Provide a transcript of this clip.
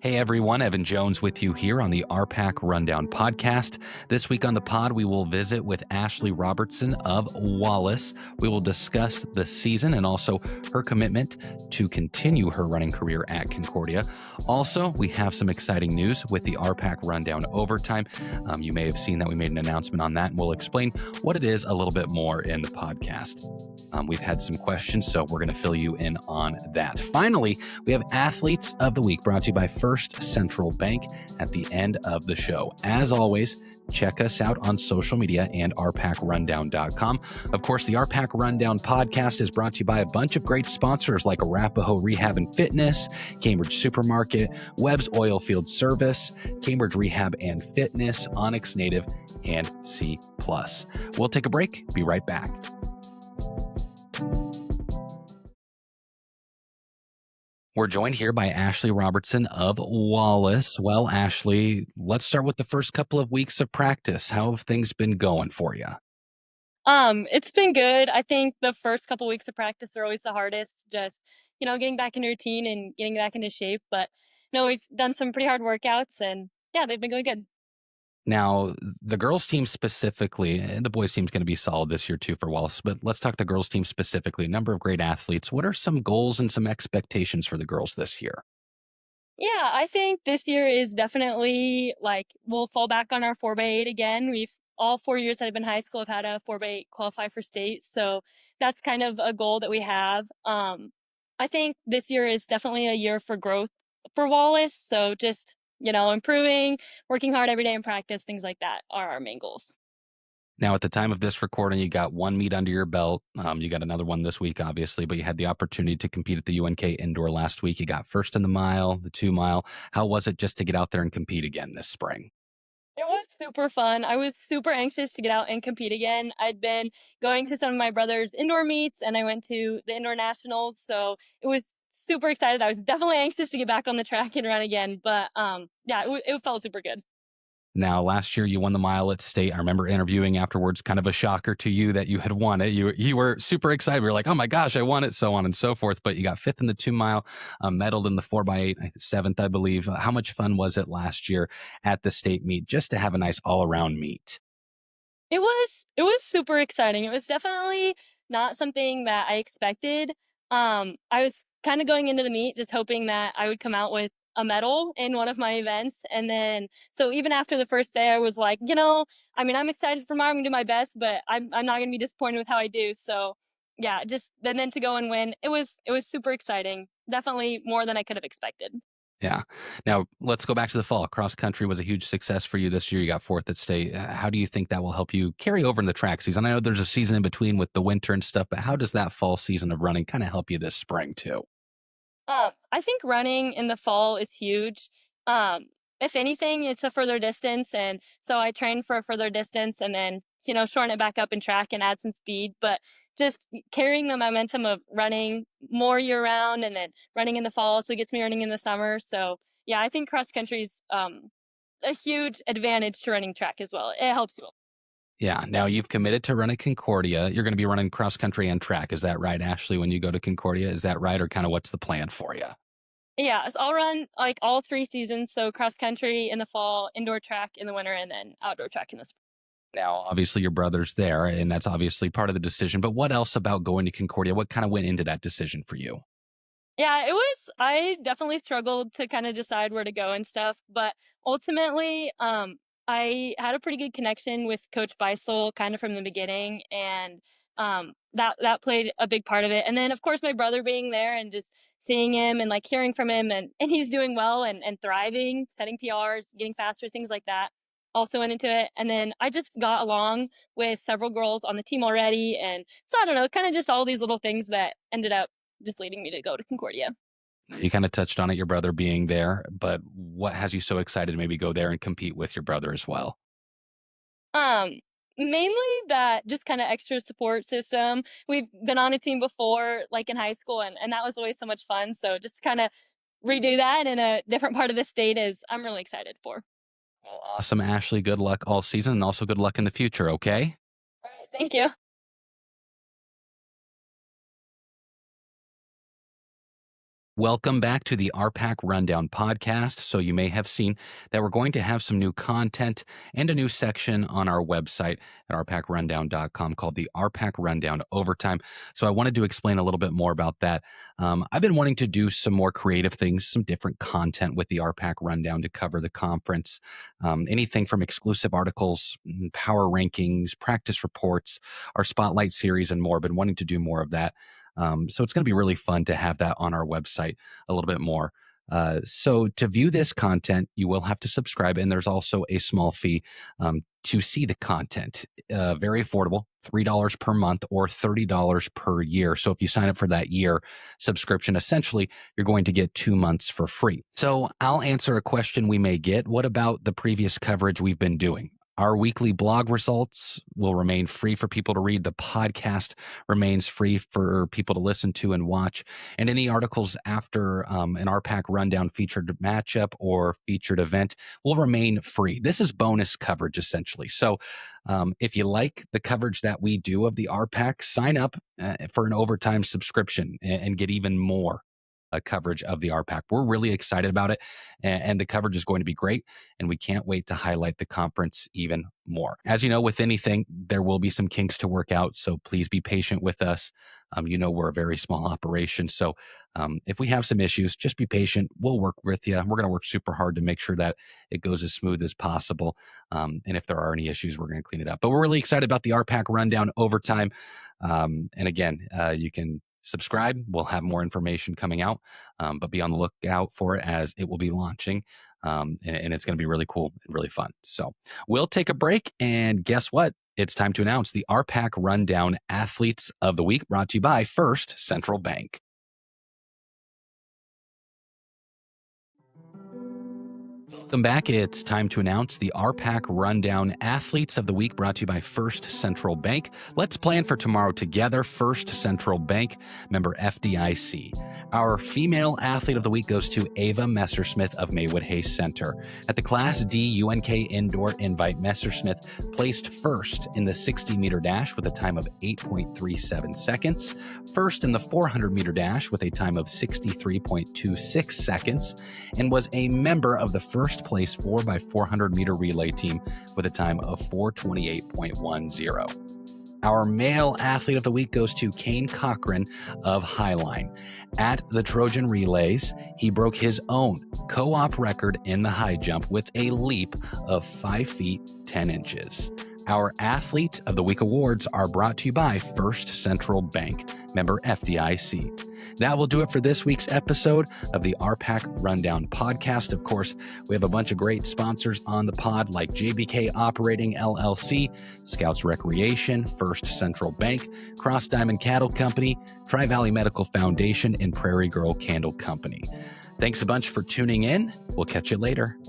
Hey everyone, Evan Jones with you here on the RPAC Rundown podcast. This week on the pod, we will visit with Ashley Robertson of Wallace. We will discuss the season and also her commitment to continue her running career at Concordia. Also, we have some exciting news with the RPAC Rundown Overtime. You may have seen that we made an announcement on that, and we'll explain what it is a little bit more in the podcast. We've had some questions, so we're going to fill you in on that. Finally, we have Athletes of the Week brought to you by First Central Bank at the end of the show. As always, check us out on social media and rpacrundown.com. Of course, the RPAC Rundown podcast is brought to you by a bunch of great sponsors like Arapahoe Rehab and Fitness, Cambridge Supermarket, Webb's Oilfield Service, Cambridge Rehab and Fitness, Onyx Native, and C+. We'll take a break. Be right back. We're joined here by Ashley Robertson of Wallace. Well, Ashley, let's start with the first couple of weeks of practice. How have things been going for you? It's been good. I think the first couple weeks of practice are always the hardest, just, getting back into routine and getting back into shape. But no, we've done some pretty hard workouts and yeah, they've been going good. Now, the girls' team specifically, and the boys' team's going to be solid this year too for Wallace, but let's talk the girls' team specifically. A number of great athletes. What are some goals and some expectations for the girls this year? Yeah, I think this year is definitely we'll fall back on our 4x8 again. We've all 4 years that I've been in high school have had a 4x8 qualify for state. So that's kind of a goal that we have. I think this year is definitely a year for growth for Wallace. So just, improving, working hard every day in practice, things like that are our main goals. Now, at the time of this recording, you got one meet under your belt. You got another one this week, obviously, but you had the opportunity to compete at the UNK Indoor last week. You got first in the mile, the 2 mile. How was it just to get out there and compete again this spring? It was super fun. I was super anxious to get out and compete again. I'd been going to some of my brother's indoor meets and I went to the indoor nationals. So it was super excited. I was definitely anxious to get back on the track and run again. But yeah, it felt super good. Now, last year you won the mile at state. I remember interviewing afterwards, kind of a shocker to you that you had won it. You were super excited. We were like, oh my gosh, I won it, so on and so forth. But you got fifth in the 2 mile, medaled in the 4x8, seventh, I believe. How much fun was it last year at the state meet just to have a nice all around meet? It was super exciting. It was definitely not something that I expected. I was kind of going into the meet just hoping that I would come out with a medal in one of my events. And then, so even after the first day, I was like, I'm excited for mine. I'm gonna do my best, but I'm not gonna be disappointed with how I do. So yeah, just and then to go and win, it was super exciting. Definitely more than I could have expected. Yeah. Now, let's go back to the fall. Cross country was a huge success for you this year. You got fourth at state. How do you think that will help you carry over in the track season? I know there's a season in between with the winter and stuff, but how does that fall season of running kind of help you this spring too? I think running in the fall is huge. Um, if anything, it's a further distance, and so I train for a further distance, and then shorten it back up in track and add some speed. But just carrying the momentum of running more year round, and then running in the fall, so it gets me running in the summer. So yeah, I think cross country's a huge advantage to running track as well. It helps you. Yeah. Now you've committed to run at Concordia. You're going to be running cross country and track. Is that right, Ashley, when you go to Concordia? Is that right? Or kind of what's the plan for you? Yeah, so I'll run all 3 seasons. So cross country in the fall, indoor track in the winter, and then outdoor track in the spring. Now, obviously, your brother's there, and that's obviously part of the decision. But what else about going to Concordia? What kind of went into that decision for you? Yeah, I definitely struggled to kind of decide where to go and stuff, but ultimately, I had a pretty good connection with Coach Beisel kind of from the beginning, and that played a big part of it. And then, of course, my brother being there and just seeing him and hearing from him, and he's doing well and thriving, setting PRs, getting faster, things like that. Also went into it, and then I just got along with several girls on the team already, and so I don't know, kind of just all these little things that ended up just leading me to go to Concordia. You kind of touched on it, your brother being there, but what has you so excited to maybe go there and compete with your brother as well? Um, Mainly that just kind of extra support system. We've been on a team before, in high school, and that was always so much fun. So just kind of redo that in a different part of the state is I'm really excited for. Well, awesome, Ashley. Good luck all season and also good luck in the future, okay? All right, thank you. Welcome back to the RPAC Rundown podcast. So you may have seen that we're going to have some new content and a new section on our website at rpacrundown.com called the RPAC Rundown Overtime. So I wanted to explain a little bit more about that. I've been wanting to do some more creative things, some different content with the RPAC Rundown to cover the conference. Anything from exclusive articles, power rankings, practice reports, our spotlight series, and more. Been wanting to do more of that. So it's going to be really fun to have that on our website a little bit more. So to view this content, you will have to subscribe, and there's also a small fee to see the content. Very affordable, $3 per month or $30 per year. So if you sign up for that year subscription, essentially, you're going to get 2 months for free. So I'll answer a question we may get. What about the previous coverage we've been doing? Our weekly blog results will remain free for people to read. The podcast remains free for people to listen to and watch. And any articles after an RPAC Rundown featured matchup or featured event will remain free. This is bonus coverage, essentially. So if you like the coverage that we do of the RPAC, sign up for an overtime subscription and get even more coverage of the RPAC. We're really excited about it, and the coverage is going to be great, and we can't wait to highlight the conference even more. As you know, with anything, there will be some kinks to work out, so please be patient with us. We're a very small operation, so if we have some issues, just be patient. We'll work with you. We're going to work super hard to make sure that it goes as smooth as possible, and if there are any issues, we're going to clean it up. But we're really excited about the RPAC Rundown Overtime, and again, you can subscribe. We'll have more information coming out, but be on the lookout for it as it will be launching. And it's going to be really cool and really fun. So we'll take a break, and guess what? It's time to announce the RPAC Rundown Athletes of the Week, brought to you by First Central Bank. Welcome back. It's time to announce the RPAC Rundown Athletes of the Week, brought to you by First Central Bank. Let's plan for tomorrow together. First Central Bank, member FDIC. Our female athlete of the week goes to Ava Messersmith of Maywood Hayes Center. At the Class D UNK Indoor Invite, Messersmith placed first in the 60-meter dash with a time of 8.37 seconds, first in the 400-meter dash with a time of 63.26 seconds, and was a member of the first place 4x400 meter relay team with a time of 4:28.10. Our male athlete of the week goes to Kane Cochran of Highline. At the Trojan Relays, he broke his own co-op record in the high jump with a leap of 5 feet 10 inches. Our Athlete of the Week awards are brought to you by First Central Bank, member FDIC. That will do it for this week's episode of the RPAC Rundown podcast. Of course, we have a bunch of great sponsors on the pod like JBK Operating LLC, Scouts Recreation, First Central Bank, Cross Diamond Cattle Company, Tri-Valley Medical Foundation, and Prairie Girl Candle Company. Thanks a bunch for tuning in. We'll catch you later.